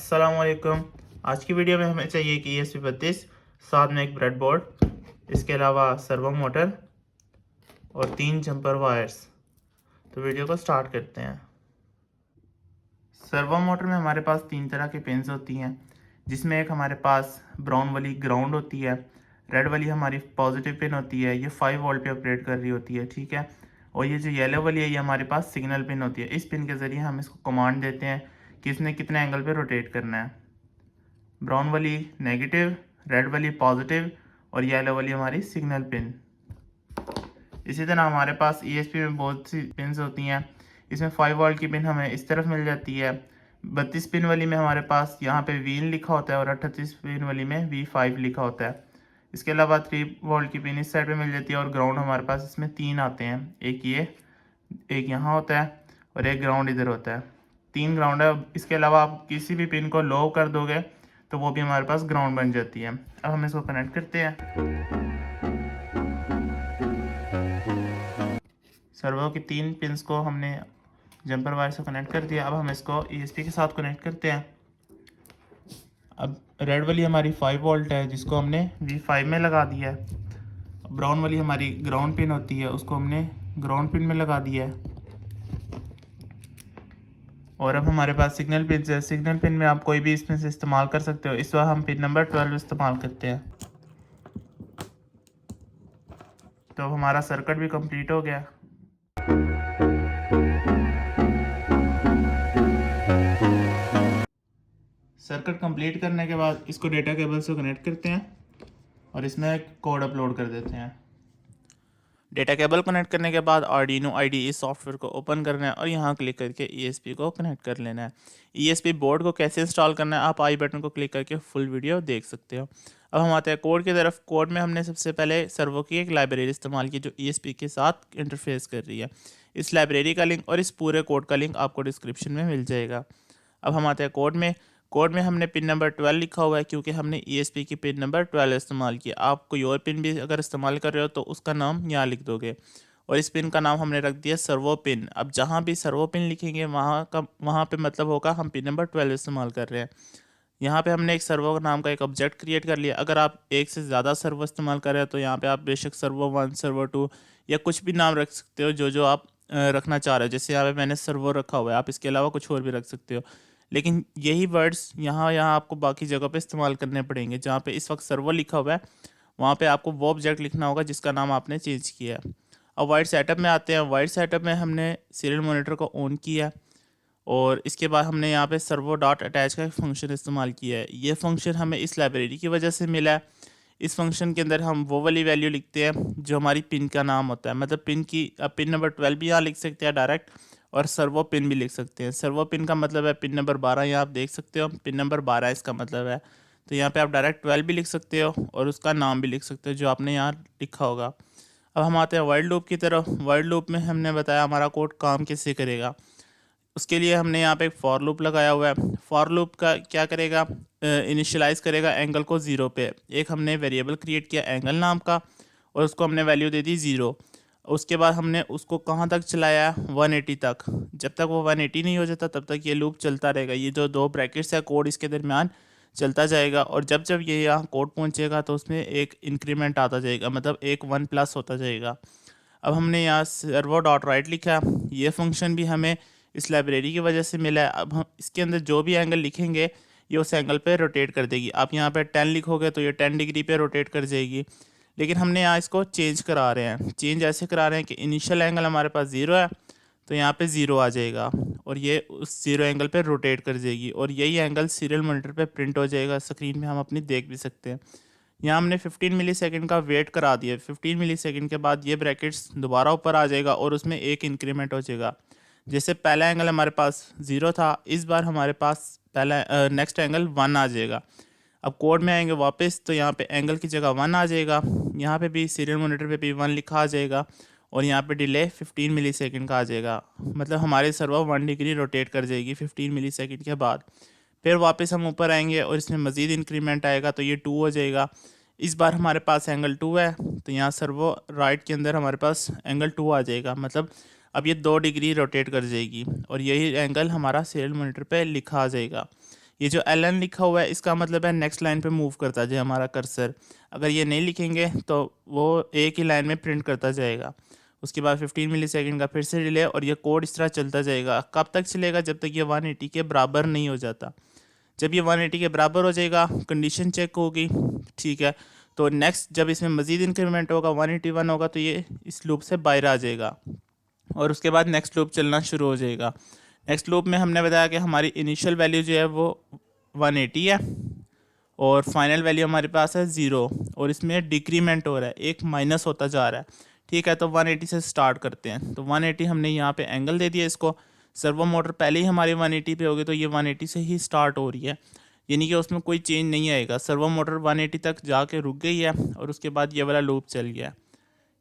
अस्सलामुअलैकुम। आज की वीडियो में हमें चाहिए कि ESP32, साथ में एक ब्रेडबोर्ड, इसके अलावा सर्वो मोटर और 3 जंपर वायर्स। तो वीडियो को स्टार्ट करते हैं। सर्वो मोटर में हमारे पास 3 तरह के पिन्स होती हैं, जिसमें एक हमारे पास ब्राउन वाली ग्राउंड होती है, रेड वाली हमारी पॉजिटिव पिन होती है, ये 5 वोल्ट पे ऑपरेट कर रही होती है, ठीक है। और ये जो येलो वाली है, ये हमारे पास सिग्नल पिन होती है। इस पिन के ज़रिए हम इसको कमांड देते हैं कि इसने कितने एंगल पे रोटेट करना है। ब्राउन वाली नेगेटिव, रेड वाली पॉजिटिव और येलो वाली हमारी सिग्नल पिन। इसी तरह हमारे पास ESP में बहुत सी पिन्स होती हैं। इसमें 5 वोल्ट की पिन हमें इस तरफ मिल जाती है। 32 पिन वाली में हमारे पास यहाँ पे V लिखा होता है और 38 पिन वाली में V5 लिखा होता है। इसके अलावा 3 वोल्ट की पिन इस साइड पे मिल जाती है और ग्राउंड हमारे पास इसमें 3 आते हैं। एक ये, एक यहाँ होता है और एक ग्राउंड इधर होता है। 3 ग्राउंड है। इसके अलावा आप किसी भी पिन को लो कर दोगे तो वो भी हमारे पास ग्राउंड बन जाती है। अब हम इसको कनेक्ट करते हैं। सर्वो की 3 पिन्स को हमने जंपर वायर से कनेक्ट कर दिया। अब हम इसको ESP के साथ कनेक्ट करते हैं। अब रेड वाली हमारी 5 वोल्ट है, जिसको हमने V5 में लगा दिया है। ब्राउन वाली हमारी ग्राउंड पिन होती है, उसको हमने ग्राउंड पिन में लगा दिया है। और अब हमारे पास सिग्नल पिन है। सिग्नल पिन में आप कोई भी इसमें से इस्तेमाल कर सकते हो। इस बार हम पिन नंबर 12 इस्तेमाल करते हैं। तो अब हमारा सर्किट भी कंप्लीट हो गया। सर्किट कंप्लीट करने के बाद इसको डेटा केबल से कनेक्ट करते हैं और इसमें एक कोड अपलोड कर देते हैं। डेटा केबल कनेक्ट करने के बाद आर्डिनो IDE सॉफ्टवेयर को ओपन करना है और यहाँ क्लिक करके ESP को कनेक्ट कर लेना है। ESP बोर्ड को कैसे इंस्टॉल करना है, आप आई बटन को क्लिक करके फुल वीडियो देख सकते हो। अब हम आते हैं कोड की तरफ। कोड में हमने सबसे पहले सर्वो की एक लाइब्रेरी इस्तेमाल की जो ESP के साथ इंटरफेस कर रही है। इस लाइब्रेरी का लिंक और इस पूरे कोड का लिंक आपको डिस्क्रिप्शन में मिल जाएगा। अब हम आते हैं कोड में। कोड में हमने पिन नंबर 12 लिखा हुआ है, क्योंकि हमने ESP की पिन नंबर 12 इस्तेमाल किया। आप कोई और पिन भी अगर इस्तेमाल कर रहे हो तो उसका नाम यहाँ लिख दोगे। और इस पिन का नाम हमने रख दिया सर्वो पिन। अब जहाँ भी सर्वो पिन लिखेंगे वहाँ पे मतलब होगा हम पिन नंबर 12 इस्तेमाल कर रहे हैं। यहाँ पे हमने एक सर्वो नाम का एक ऑब्जेक्ट क्रिएट कर लिया। अगर आप एक से ज़्यादा सर्वो इस्तेमाल कर रहे हो तो यहाँ पे आप बेशक सर्वो 1, सर्वो 2 या कुछ भी नाम रख सकते हो जो आप रखना चाह रहे हो। जैसे यहाँ पे मैंने सर्वो रखा हुआ है, आप इसके अलावा कुछ और भी रख सकते हो। लेकिन यही वर्ड्स यहाँ आपको बाकी जगह पे इस्तेमाल करने पड़ेंगे। जहाँ पे इस वक्त सर्वो लिखा हुआ है वहाँ पे आपको वो ऑब्जेक्ट लिखना होगा जिसका नाम आपने चेंज किया है। अब वाइड सेटअप में आते हैं। वाइड सेटअप में हमने सीरियल मॉनिटर को ऑन किया है और इसके बाद हमने यहाँ पे सर्वो डॉट अटैच का एक फंक्शन इस्तेमाल किया है। ये फंक्शन हमें इस लाइब्रेरी की वजह से मिला है। इस फंक्शन के अंदर हम वो वाली वैल्यू लिखते हैं जो हमारी पिन का नाम होता है। मतलब पिन की पिन नंबर 12 भी यहाँ लिख सकते हैं डायरेक्ट, और सर्वो पिन भी लिख सकते हैं। सर्वो पिन का मतलब है पिन नंबर 12, यहाँ आप देख सकते हो पिन नंबर 12 इसका मतलब है। तो यहाँ पे आप डायरेक्ट 12 भी लिख सकते हो और उसका नाम भी लिख सकते हो जो आपने यहाँ लिखा होगा। अब हम आते हैं वाइल लूप की तरफ। वाइल लूप में हमने बताया हमारा कोड काम कैसे करेगा। उसके लिए हमने यहाँ पे एक फॉर लूप लगाया हुआ है। फॉर लूप का क्या करेगा, इनिशियलाइज़ करेगा एंगल को 0 पे। एक हमने वेरिएबल क्रिएट किया एंगल नाम का और उसको हमने वैल्यू दे दी 0। उसके बाद हमने उसको कहाँ तक चलाया, 180 तक। जब तक वो 180 नहीं हो जाता तब तक ये लूप चलता रहेगा। ये जो 2 ब्रैकेट्स है कोड इसके दरमियान चलता जाएगा और जब जब ये यहाँ कोड पहुँचेगा तो उसमें एक इंक्रीमेंट आता जाएगा, मतलब एक 1+ होता जाएगा। अब हमने यहाँ सर्वो डॉट राइट लिखा। ये फंक्शन भी हमें इस लाइब्रेरी की वजह से मिला है। अब हम इसके अंदर जो भी एंगल लिखेंगे ये उस एंगल पे रोटेट कर देगी। आप यहाँ पे 10 लिखोगे तो ये 10 डिग्री पे रोटेट कर जाएगी। लेकिन हमने यहाँ इसको चेंज करा रहे हैं। चेंज ऐसे करा रहे हैं कि इनिशियल एंगल हमारे पास 0 है तो यहाँ पे 0 आ जाएगा और ये उस 0 एंगल पे रोटेट कर जाएगी और यही एंगल सीरियल मॉनिटर पे प्रिंट हो जाएगा। स्क्रीन में हम अपनी देख भी सकते हैं। यहाँ हमने 15 मिलीसेकंड का वेट करा दिया। 15 मिलीसेकंड के बाद ये ब्रैकेट्स दोबारा ऊपर आ जाएगा और उसमें एक इंक्रीमेंट हो जाएगा। जैसे पहला एंगल हमारे पास 0 था, इस बार हमारे पास पहला नेक्स्ट एंगल 1 आ जाएगा। अब कोड में आएंगे वापस तो यहाँ पे एंगल की जगह 1 आ जाएगा। यहाँ पे भी सीरियल मॉनिटर पे भी 1 लिखा आ जाएगा और यहाँ पे डिले 15 मिलीसेकंड का आ जाएगा। मतलब हमारे सर्वो 1 डिग्री रोटेट कर जाएगी 15 मिलीसेकंड के बाद। फिर वापस हम ऊपर आएंगे और इसमें मज़ीद इंक्रीमेंट आएगा तो ये 2 हो जाएगा। इस बार हमारे पास एंगल 2 है तो यहाँ सर्वो राइट के अंदर हमारे पास एंगल 2 आ जाएगा। मतलब अब ये 2 डिग्री रोटेट कर जाएगी और यही एंगल हमारा सीरियल मॉनिटर पे लिखा आ जाएगा। ये जो LN लिखा हुआ है इसका मतलब है नेक्स्ट लाइन पे मूव करता जाए हमारा कर्सर। अगर ये नहीं लिखेंगे तो वो एक ही लाइन में प्रिंट करता जाएगा। उसके बाद 15 मिलीसेकंड का फिर से डिले और ये कोड इस तरह चलता जाएगा। कब तक चलेगा? जब तक ये 180 के बराबर नहीं हो जाता। जब ये 180 के बराबर हो जाएगा कंडीशन चेक होगी, ठीक है, तो नेक्स्ट जब इसमें मज़ीद इंक्रीमेंट होगा 181 होगा तो ये इस लूप से बाहर आ जाएगा और उसके बाद नेक्स्ट लूप चलना शुरू हो जाएगा। नेक्स्ट लूप में हमने बताया कि हमारी इनिशियल वैल्यू जो है वो 180 है और फाइनल वैल्यू हमारे पास है 0 और इसमें डिक्रीमेंट हो रहा है, एक माइनस होता जा रहा है, ठीक है। तो 180 से स्टार्ट करते हैं। तो 180 हमने यहाँ पे एंगल दे दिया इसको। सर्वो मोटर पहले ही हमारी 180 पे होगी तो ये 180 से ही स्टार्ट हो रही है, यानी कि उसमें कोई चेंज नहीं आएगा। सर्वो मोटर 180 तक जाके रुक गई है और उसके बाद ये वाला लूप चल गया।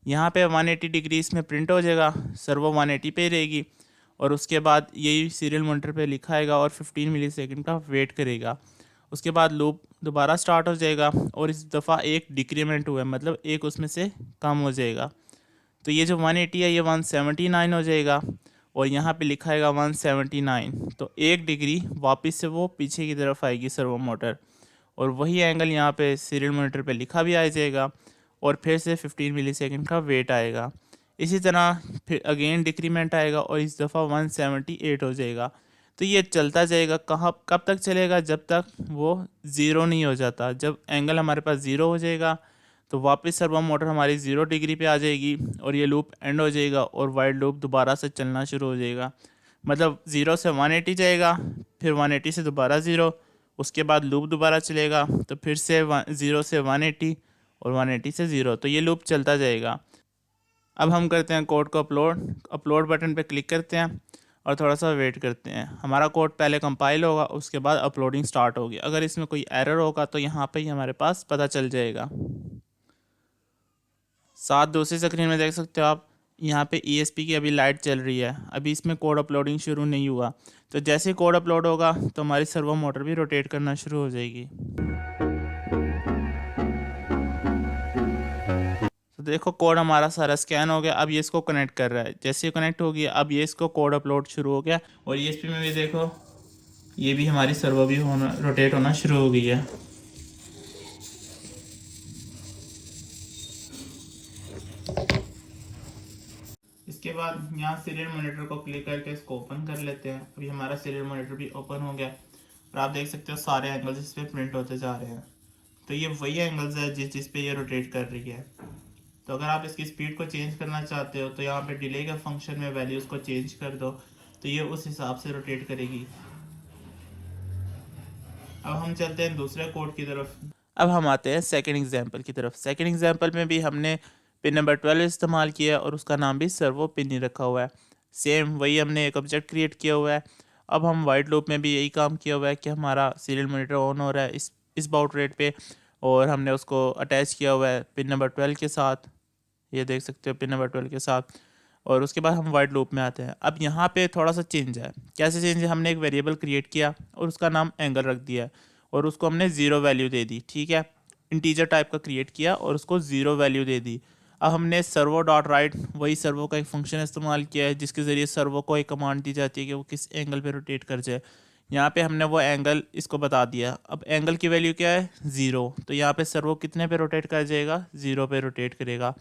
यहाँ पे 180 डिग्री इसमें प्रिंट हो जाएगा, सर्वो 180 पे रहेगी और उसके बाद यही सीरियल मॉनिटर पे लिखा आएगा और 15 मिलीसेकंड का वेट करेगा। उसके बाद लूप दोबारा स्टार्ट हो जाएगा और इस दफ़ा एक डिक्रीमेंट हुआ है, मतलब एक उसमें से कम हो जाएगा। तो ये जो 180 है ये 179 हो जाएगा और यहाँ पे लिखा आएगा 179। तो 1 डिग्री वापस से वो पीछे की तरफ आएगी सर्वो मोटर और वही एंगल यहाँ पे सीरियल मॉनिटर पे लिखा भी आ जाएगा और फिर से 15 मिलीसेकंड का वेट आएगा। इसी तरह फिर अगेन डिक्रीमेंट आएगा और इस दफ़ा 178 हो जाएगा। तो ये चलता जाएगा। कब तक चलेगा? जब तक वो ज़ीरो नहीं हो जाता। जब एंगल हमारे पास ज़ीरो हो जाएगा तो वापस सर्वो मोटर हमारी 0 डिग्री पे आ जाएगी और ये लूप एंड हो जाएगा और वाइड लूप दोबारा से चलना शुरू हो जाएगा। मतलब 0 से 180 जाएगा, फिर 180 से दोबारा 0, उसके बाद लूप दोबारा चलेगा तो फिर से 0 से 180 और 180 से 0, तो ये लूप चलता जाएगा। अब हम करते हैं कोड को अपलोड बटन पे क्लिक करते हैं और थोड़ा सा वेट करते हैं। हमारा कोड पहले कंपाइल होगा, उसके बाद अपलोडिंग स्टार्ट होगी। अगर इसमें कोई एरर होगा तो यहाँ पे ही हमारे पास पता चल जाएगा। साथ दूसरी स्क्रीन में देख सकते हो आप, यहाँ पे ESP की अभी लाइट चल रही है। अभी इसमें कोड अपलोडिंग शुरू नहीं हुआ, तो जैसे ही कोड अपलोड होगा तो हमारी सर्वो मोटर भी रोटेट करना शुरू हो जाएगी। तो देखो कोड हमारा सारा स्कैन हो गया। अब ये इसको कनेक्ट कर रहा है। जैसे ही कनेक्ट हो गया अब ये इसको कोड अपलोड शुरू हो गया और ESP में भी देखो ये भी हमारी सर्वो भी रोटेट होना शुरू हो गई है। इसके बाद यहाँ सीरियल मॉनिटर को क्लिक करके इसको ओपन कर लेते हैं। अभी हमारा सीरियल मॉनिटर भी ओपन हो गया और आप देख सकते हो सारे एंगल्स इस पर प्रिंट होते जा रहे हैं। तो ये वही एंगल्स है जिस पे ये रोटेट कर रही है। तो अगर आप इसकी स्पीड को चेंज करना चाहते हो तो यहाँ पे डिले के फंक्शन में वैल्यूज़ को चेंज कर दो तो ये उस हिसाब से रोटेट करेगी। अब हम चलते हैं दूसरे कोड की तरफ। अब हम आते हैं सेकंड एग्जांपल की तरफ। सेकंड एग्जांपल में भी हमने पिन नंबर 12 इस्तेमाल किया है और उसका नाम भी सर्वो पिन ही रखा हुआ है। सेम वही हमने एक ऑब्जेक्ट क्रिएट किया हुआ है। अब हम वाइड लूप में भी यही काम किया हुआ है कि हमारा सीरियल मॉनिटर ऑन हो रहा है इस बाउट रेट पे और हमने उसको अटैच किया हुआ है पिन नंबर 12 के साथ। ये देख सकते हो पिन नंबर 12 के साथ। और उसके बाद हम वाइड लूप में आते हैं। अब यहाँ पे थोड़ा सा चेंज है। कैसे चेंज है? हमने एक वेरिएबल क्रिएट किया और उसका नाम एंगल रख दिया और उसको हमने 0 वैल्यू दे दी, ठीक है। इंटीजर टाइप का क्रिएट किया और उसको 0 वैल्यू दे दी। अब हमने सर्वो डॉट राइट, वही सर्वो का एक फंक्शन इस्तेमाल किया है जिसके ज़रिए सर्वो को एक कमांड दी जाती है कि वो किस एंगल पे रोटेट कर जाए। यहाँ पे हमने वो एंगल इसको बता दिया। अब एंगल की वैल्यू क्या है? 0। तो यहाँ पे सर्वो कितने पे रोटेट कर जाएगा? 0 पे रोटेट करेगा।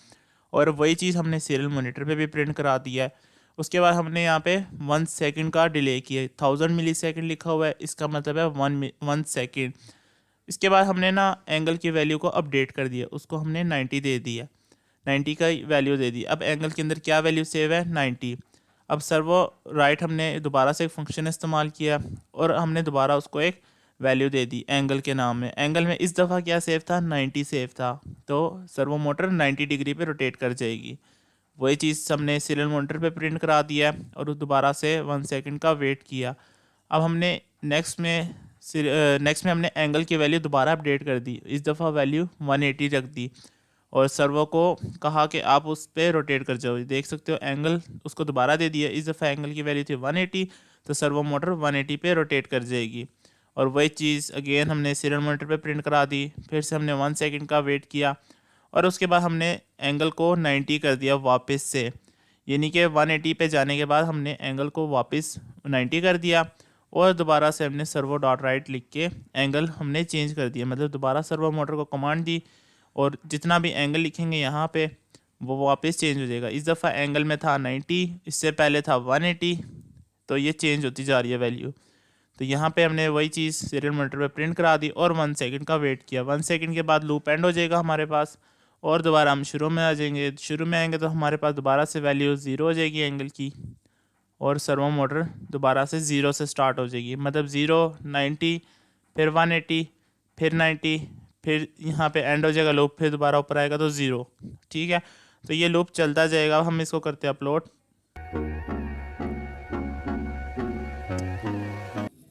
और वही चीज़ हमने सीरियल मॉनिटर पे भी प्रिंट करा दिया है। उसके बाद हमने यहाँ पे 1 सेकंड का डिले किया। 1000 मिली सेकेंड लिखा हुआ है, इसका मतलब है 1 सेकंड। इसके बाद हमने ना एंगल की वैल्यू को अपडेट कर दिया, उसको हमने 90 दे दिया, 90 का वैल्यू दे दी। अब एंगल के अंदर क्या वैल्यू सेव है? 90। अब सर्वो राइट हमने दोबारा से एक फंक्शन इस्तेमाल किया और हमने दोबारा उसको एक वैल्यू दे दी एंगल के नाम में। एंगल में इस दफ़ा क्या सेव था? 90 सेव था। तो सर्वो मोटर 90 डिग्री पे रोटेट कर जाएगी। वही चीज़ हमने सीरियल मॉनिटर पे प्रिंट करा दिया और दोबारा से 1 सेकंड का वेट किया। अब हमने नेक्स्ट में हमने एंगल की वैल्यू दोबारा अपडेट कर दी। इस दफ़ा वैल्यू 180 रख दी और सर्वो को कहा कि आप उस पर रोटेट कर जाओ। देख सकते हो एंगल उसको दोबारा दे दिया। इस दफ़ा एंगल की वैल्यू थी 180, तो सर्वो मोटर 180 पे रोटेट कर जाएगी। और वही चीज़ अगेन हमने सीरियल मॉनिटर पे प्रिंट करा दी। फिर से हमने 1 सेकंड का वेट किया और उसके बाद हमने एंगल को 90 कर दिया वापस से, यानी कि 180 पे जाने के बाद हमने एंगल को वापस 90 कर दिया और दोबारा से हमने सर्वो डॉट राइट लिख के एंगल हमने चेंज कर दिया, मतलब दोबारा सर्वो मोटर को कमांड दी और जितना भी एंगल लिखेंगे यहाँ पे वो वापस चेंज हो जाएगा। इस दफ़ा एंगल में था 90, इससे पहले था 180, तो ये चेंज होती जा रही है वैल्यू। तो यहाँ पे हमने वही चीज़ सीरियल मॉनिटर पे प्रिंट करा दी और 1 सेकंड का वेट किया। 1 सेकंड के बाद लूप एंड हो जाएगा हमारे पास और दोबारा हम शुरू में आ जाएंगे। शुरू में आएंगे तो हमारे पास दोबारा से वैल्यू 0 हो जाएगी एंगल की और सर्वो मोटर दोबारा से 0 से स्टार्ट हो जाएगी, मतलब 0, 90, फिर 180, फिर 90, फिर यहाँ पे एंड हो जाएगा लूप, फिर दोबारा ऊपर आएगा तो 0। ठीक है, तो ये लूप चलता जाएगा। हम इसको करते हैं अपलोड।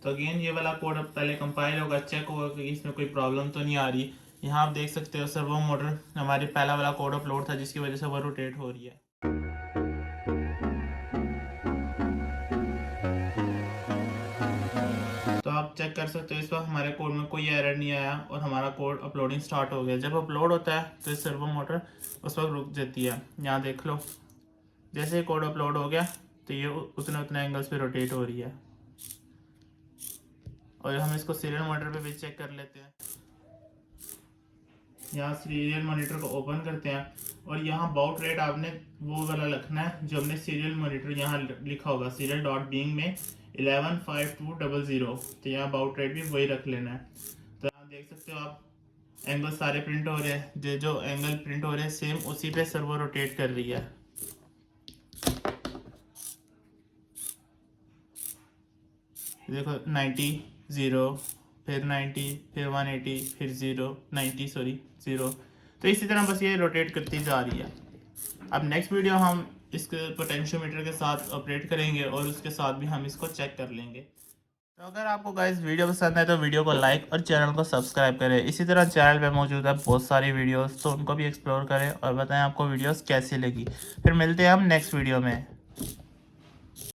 तो अगेन ये वाला कोड अब पहले कंपाइल होगा, चेक होगा कि इसमें कोई प्रॉब्लम तो नहीं आ रही। यहाँ आप देख सकते हो सर्वो मोटर हमारी पहला वाला कोड अपलोड था जिसकी वजह से वो रोटेट हो रही है। तो आप चेक कर सकते हो इस वक्त हमारे कोड में कोई एरर नहीं आया और हमारा कोड अपलोडिंग स्टार्ट हो गया। जब अपलोड होता है तो सर्वो मोटर उस वक्त रुक जाती है। यहाँ देख लो, जैसे ही कोड अपलोड हो गया तो ये उतने एंगल्स पे रोटेट हो रही है। और हम इसको सीरियल मॉनिटर पे भी चेक कर लेते हैं। यहाँ सीरियल मॉनिटर को ओपन करते हैं और यहाँ बाउट रेट आपने वो वाला लिखना है जो हमने सीरियल मॉनिटर यहाँ लिखा होगा, सीरियल डॉट बीइंग में 115200। तो यहाँ बाउट रेट भी वही रख लेना है। तो यहाँ देख सकते हो आप एंगल सारे प्रिंट हो रहे हैं, जो एंगल प्रिंट हो रहे हैं सेम उसी पे सर्वो रोटेट कर रही है। देखो 90, 0, फिर 90, फिर 180, फिर 0, 90 सॉरी 0। तो इसी तरह बस ये रोटेट करती जा रही है। अब नेक्स्ट वीडियो हम इसके पोटेंशियोमीटर के साथ ऑपरेट करेंगे और उसके साथ भी हम इसको चेक कर लेंगे। तो अगर आपको गाइस वीडियो पसंद है तो वीडियो को लाइक और चैनल को सब्सक्राइब करें। इसी तरह चैनल पे मौजूद है बहुत सारी वीडियोस, तो उनको भी एक्सप्लोर करें और बताएं आपको वीडियोस कैसी लगी। फिर मिलते हैं हम नेक्स्ट वीडियो में।